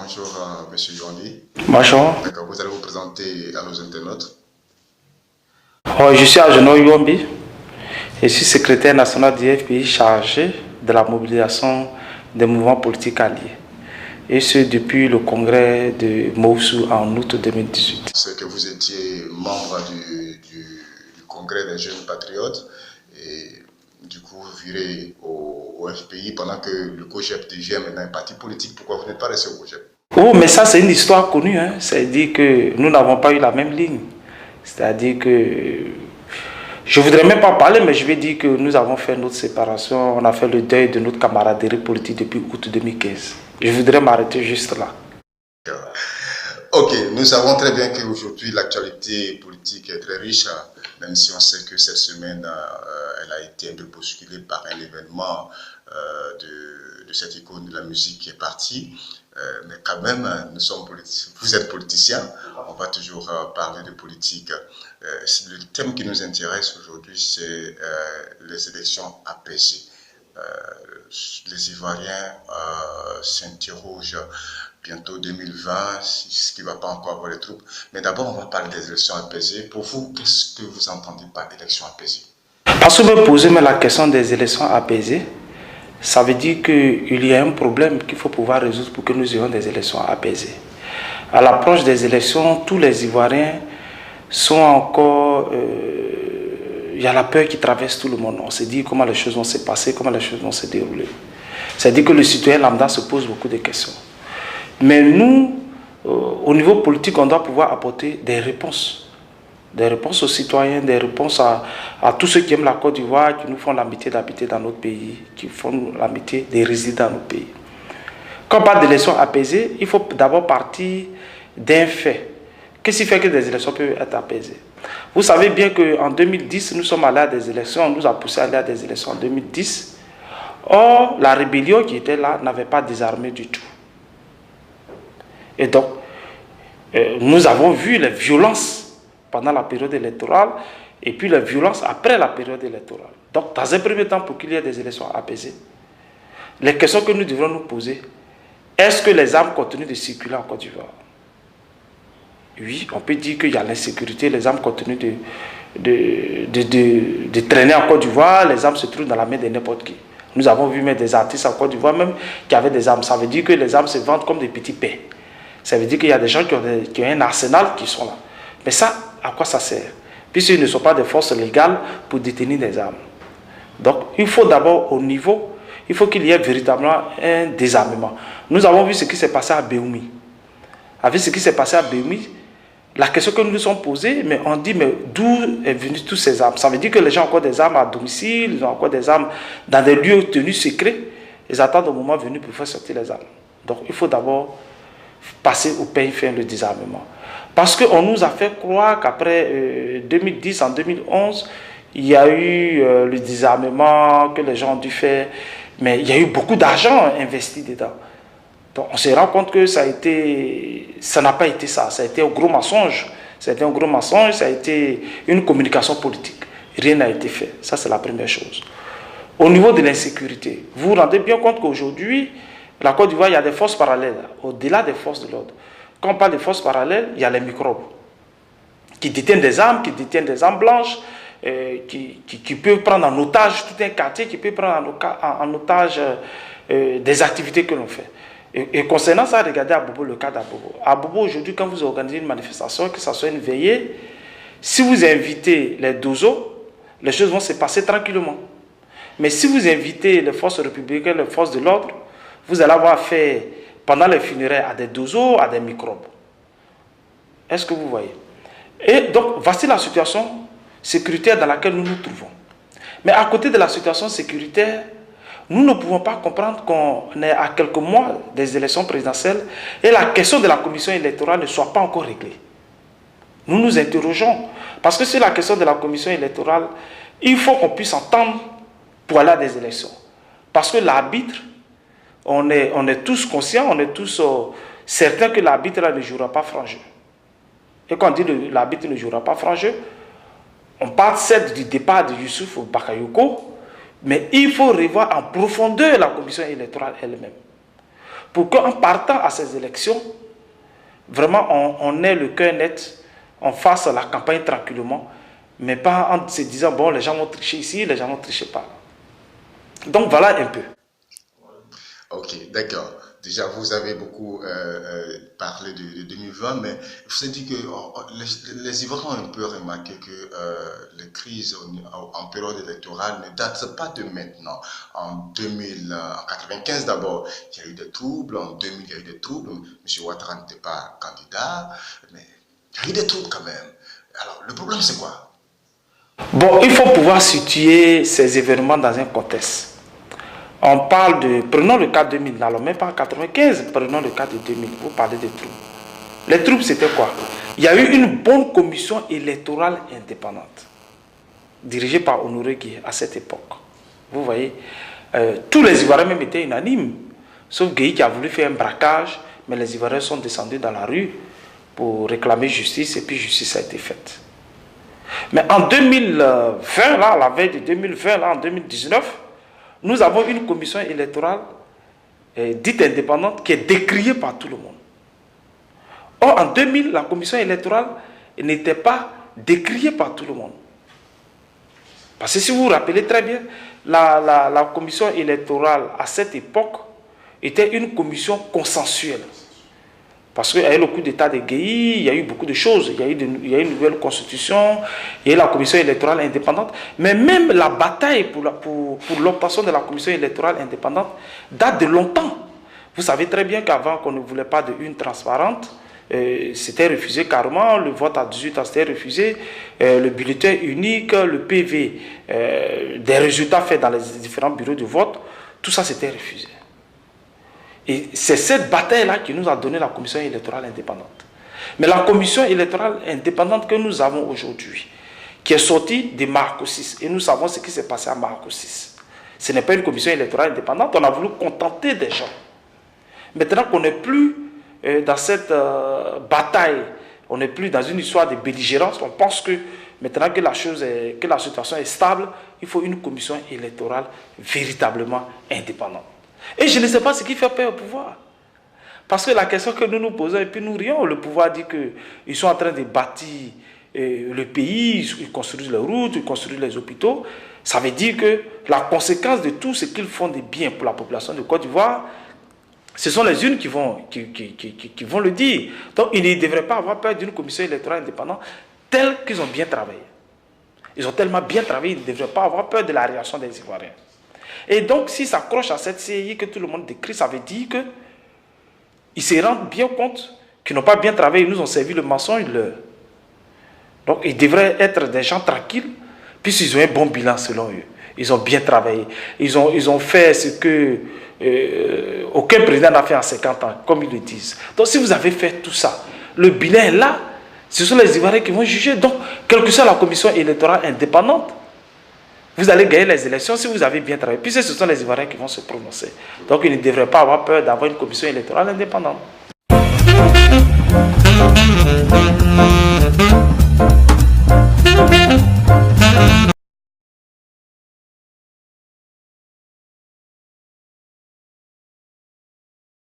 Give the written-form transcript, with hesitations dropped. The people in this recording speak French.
Bonjour, Monsieur Yondi. Bonjour. D'accord, vous allez vous présenter à nos internautes. Je suis Ageno Yombi. Je suis secrétaire national du FPI chargé de la mobilisation des mouvements politiques alliés. Et ce depuis le congrès de Moussou en août 2018. C'est que vous étiez membre du congrès des jeunes patriotes et du coup vous virez au FPI pendant que le COJEP devient maintenant un parti politique. Pourquoi vous n'êtes pas resté au COJEP? Oh, mais ça c'est une histoire connue. C'est-à-dire que nous n'avons pas eu la même ligne. C'est-à-dire que je ne voudrais même pas parler, mais je vais dire que nous avons fait notre séparation, on a fait le deuil de notre camaraderie politique depuis août 2015. Je voudrais m'arrêter juste là. Ok, nous savons très bien qu'aujourd'hui l'actualité politique est très riche, même si on sait que cette semaine elle a été un peu bousculée par un événement de cette icône de la musique qui est partie. Mais quand même, nous sommes vous êtes politicien, on va toujours parler de politique. Le thème qui nous intéresse aujourd'hui, c'est les élections apaisées. Les Ivoiriens s'interrogent bientôt 2020, ce qui ne va pas encore avoir les troupes. Mais d'abord, on va parler des élections apaisées. Pour vous, qu'est-ce que vous entendez par élections apaisées? Parce que me poser la question des élections apaisées, ça veut dire qu'il y a un problème qu'il faut pouvoir résoudre pour que nous ayons des élections apaisées. À l'approche des élections, tous les Ivoiriens sont encore... il y a la peur qui traverse tout le monde. On se dit comment les choses vont se passer, comment les choses vont se dérouler. C'est-à-dire que le citoyen lambda se pose beaucoup de questions. Mais nous, au niveau politique, on doit pouvoir apporter des réponses. Des réponses aux citoyens, des réponses à tous ceux qui aiment la Côte d'Ivoire, qui nous font l'amitié d'habiter dans notre pays, qui font l'amitié de résider dans notre pays. Quand on parle d'élections apaisées, il faut d'abord partir d'un fait. Qu'est-ce qui fait que des élections peuvent être apaisées? Vous savez bien qu'en 2010, nous sommes allés à des élections, on nous a poussé à aller à des élections en 2010. Or, la rébellion qui était là n'avait pas désarmé du tout. Et donc, nous avons vu les violences pendant la période électorale et puis les violences après la période électorale. Donc, dans un premier temps, pour qu'il y ait des élections apaisées, les questions que nous devrons nous poser, est-ce que les armes continuent de circuler en Côte d'Ivoire? Oui, on peut dire qu'il y a l'insécurité, les armes continuent de traîner en Côte d'Ivoire, les armes se trouvent dans la main de n'importe qui. Nous avons vu même des artistes en Côte d'Ivoire même qui avaient des armes. Ça veut dire que les armes se vendent comme des petits pains. Ça veut dire qu'il y a des gens qui ont un arsenal qui sont là. Mais ça, à quoi ça sert? Puisqu'ils ne sont pas des forces légales pour détenir des armes. Donc, il faut d'abord au niveau, il faut qu'il y ait véritablement un désarmement. Nous avons vu ce qui s'est passé à Béoumi. Avec ce qui s'est passé à Béoumi, la question que nous nous sommes posée, mais on dit, mais d'où est venu toutes ces armes? Ça veut dire que les gens ont encore des armes à domicile, ils ont encore des armes dans des lieux tenus secrets. Ils attendent au moment venu pour faire sortir les armes. Donc, il faut d'abord passer au peigne fin le désarmement. Parce qu'on nous a fait croire qu'après 2010, en 2011, il y a eu le désarmement que les gens ont dû faire, mais il y a eu beaucoup d'argent investi dedans. Donc on se rend compte que ça n'a pas été ça, ça a été un gros mensonge. Ça a été un gros mensonge, ça a été une communication politique. Rien n'a été fait, ça c'est la première chose. Au niveau de l'insécurité, vous vous rendez bien compte qu'aujourd'hui, la Côte d'Ivoire, il y a des forces parallèles, au-delà des forces de l'ordre. Quand on parle de forces parallèles, il y a les microbes qui détiennent des armes blanches, qui peuvent prendre en otage tout un quartier, qui peuvent prendre en otage des activités que l'on fait. Et concernant ça, regardez à Bobo, le cas d'Abobo. À Bobo, aujourd'hui, quand vous organisez une manifestation, que ce soit une veillée, si vous invitez les dozos, les choses vont se passer tranquillement. Mais si vous invitez les forces républicaines, les forces de l'ordre, vous allez avoir affaire pendant les funérailles à des dozos, à des microbes. Est-ce que vous voyez? Et donc, voici la situation sécuritaire dans laquelle nous nous trouvons. Mais à côté de la situation sécuritaire, nous ne pouvons pas comprendre qu'on est à quelques mois des élections présidentielles et la question de la commission électorale ne soit pas encore réglée. Nous nous interrogeons. Parce que sur la question de la commission électorale, il faut qu'on puisse entendre pour aller à des élections. Parce que l'arbitre, on est tous conscients, on est tous certains que l'arbitre ne jouera pas franc jeu. Et quand on dit que l'arbitre ne jouera pas franc jeu, on parle certes du départ de Youssouf Bakayoko, mais il faut revoir en profondeur la commission électorale elle-même. pour qu'en partant à ces élections, vraiment on ait le cœur net, on fasse la campagne tranquillement, mais pas en se disant, bon, les gens vont tricher ici, les gens vont tricher pas. Donc voilà un peu. Ok, d'accord. Déjà, vous avez beaucoup parlé de 2020, mais vous avez dit que les Ivoiriens ont un peu remarqué que les crises en période électorale ne datent pas de maintenant. En 1995 d'abord, il y a eu des troubles. En 2000, il y a eu des troubles. M. Ouattara n'était pas candidat, mais il y a eu des troubles quand même. Alors, le problème, c'est quoi? Bon, il faut pouvoir situer ces événements dans un contexte. On parle de, prenons le cas de 2000, n'allons même pas en 95, prenons le cas de 2000, vous parlez des troubles. Les troubles, c'était quoi? Il y a eu une bonne commission électorale indépendante, dirigée par Honoré Gueye à cette époque. Vous voyez, tous les Ivoiriens même étaient unanimes, sauf Gueye qui a voulu faire un braquage, mais les Ivoiriens sont descendus dans la rue pour réclamer justice, et puis justice a été faite. Mais en 2020, là, la veille de 2020, là, en 2019, nous avons une commission électorale dite indépendante qui est décriée par tout le monde. Or, en 2000, la commission électorale n'était pas décriée par tout le monde. Parce que si vous vous rappelez très bien, la commission électorale à cette époque était une commission consensuelle. Parce qu'avec le coup d'État de Gueye, il y a eu beaucoup de choses. Il y a eu une nouvelle constitution, il y a eu la commission électorale indépendante. Mais même la bataille pour l'obtention de la commission électorale indépendante date de longtemps. Vous savez très bien qu'avant qu'on ne voulait pas de une transparente, c'était refusé carrément, le vote à 18 ans c'était refusé, le bulletin unique, le PV, des résultats faits dans les différents bureaux de vote, tout ça c'était refusé. Et c'est cette bataille-là qui nous a donné la commission électorale indépendante. Mais la commission électorale indépendante que nous avons aujourd'hui, qui est sortie de Marco 6, et nous savons ce qui s'est passé à Marco 6. Ce n'est pas une commission électorale indépendante, on a voulu contenter des gens. Maintenant qu'on n'est plus dans cette bataille, on n'est plus dans une histoire de belligérance, on pense que maintenant que la situation est stable, il faut une commission électorale véritablement indépendante. Et je ne sais pas ce qui fait peur au pouvoir. Parce que la question que nous nous posons, et puis nous rions, le pouvoir dit qu'ils sont en train de bâtir le pays, ils construisent les routes, ils construisent les hôpitaux. Ça veut dire que la conséquence de tout ce qu'ils font de bien pour la population de Côte d'Ivoire, ce sont les unes qui vont le dire. Donc ils ne devraient pas avoir peur d'une commission électorale indépendante telle qu'ils ont bien travaillé. Ils ont tellement bien travaillé, ils ne devraient pas avoir peur de la réaction des Ivoiriens. Et donc, s'ils s'accrochent à cette CI que tout le monde décrit, ça veut dire qu'ils se rendent bien compte qu'ils n'ont pas bien travaillé, ils nous ont servi le mensonge leur. Donc, ils devraient être des gens tranquilles, puisqu'ils ont un bon bilan selon eux. Ils ont bien travaillé. Ils ont fait ce que aucun président n'a fait en 50 ans, comme ils le disent. Donc, si vous avez fait tout ça, le bilan est là, ce sont les Ivoiriens qui vont juger. Donc, quelle que soit la commission électorale indépendante, vous allez gagner les élections si vous avez bien travaillé. Puis ce sont les Ivoiriens qui vont se prononcer. Donc ils ne devraient pas avoir peur d'avoir une commission électorale indépendante.